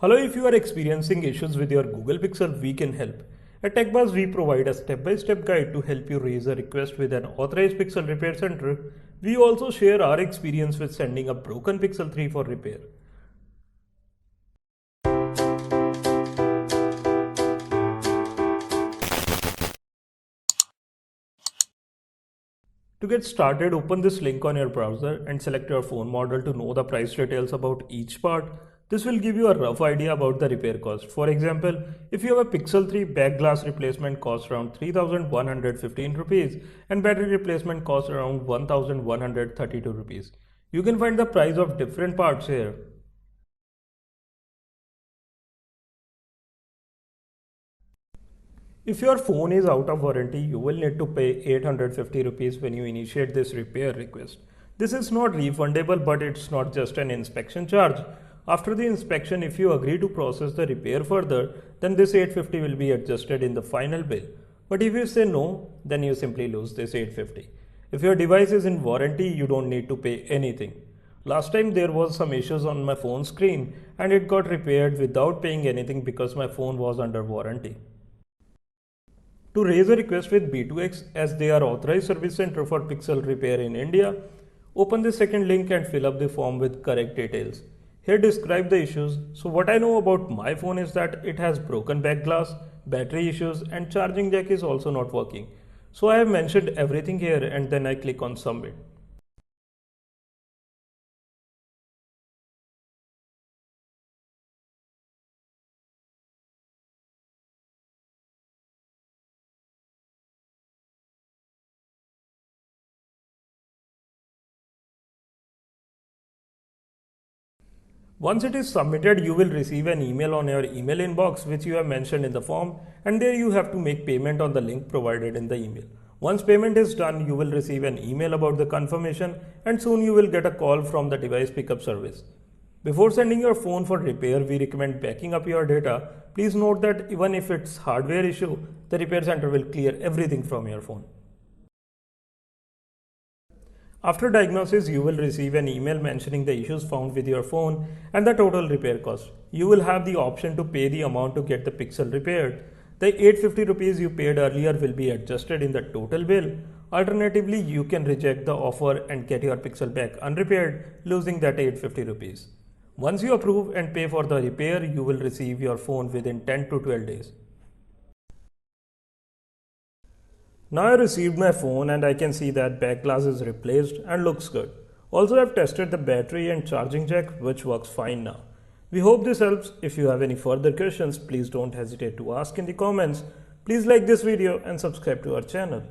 Hello, if you are experiencing issues with your Google Pixel, we can help. At TechBuzz, we provide a step-by-step guide to help you raise a request with an authorized Pixel repair center. We also share our experience with sending a broken Pixel 3 for repair. To get started, open this link on your browser and select your phone model to know the price details about each part. This will give you a rough idea about the repair cost. For example, if you have a Pixel 3, back glass replacement costs around 3,115 rupees and battery replacement costs around 1,132 rupees. You can find the price of different parts here. If your phone is out of warranty, you will need to pay 850 rupees when you initiate this repair request. This is not refundable, but it's not just an inspection charge. After the inspection, if you agree to process the repair further, then this 850 will be adjusted in the final bill. But if you say no, then you simply lose this 850. If your device is in warranty, you don't need to pay anything. Last time there was some issues on my phone screen and it got repaired without paying anything because my phone was under warranty. To raise a request with B2X, as they are authorized service center for Pixel repair in India, open the second link and fill up the form with correct details. Here describe the issues. So what I know about my phone is that it has broken back glass, battery issues and charging jack is also not working. So I have mentioned everything here and then I click on submit. Once it is submitted, you will receive an email on your email inbox which you have mentioned in the form, and there you have to make payment on the link provided in the email. Once payment is done, you will receive an email about the confirmation and soon you will get a call from the device pickup service. Before sending your phone for repair, we recommend backing up your data. Please note that even if it's hardware issue, the repair center will clear everything from your phone. After diagnosis, you will receive an email mentioning the issues found with your phone and the total repair cost. You will have the option to pay the amount to get the Pixel repaired. The 850 rupees you paid earlier will be adjusted in the total bill. Alternatively, you can reject the offer and get your Pixel back unrepaired, losing that 850 rupees. Once you approve and pay for the repair, you will receive your phone within 10 to 12 days. Now I received my phone and I can see that back glass is replaced and looks good. Also, I've tested the battery and charging jack, which works fine now. We hope this helps. If you have any further questions, please don't hesitate to ask in the comments. Please like this video and subscribe to our channel.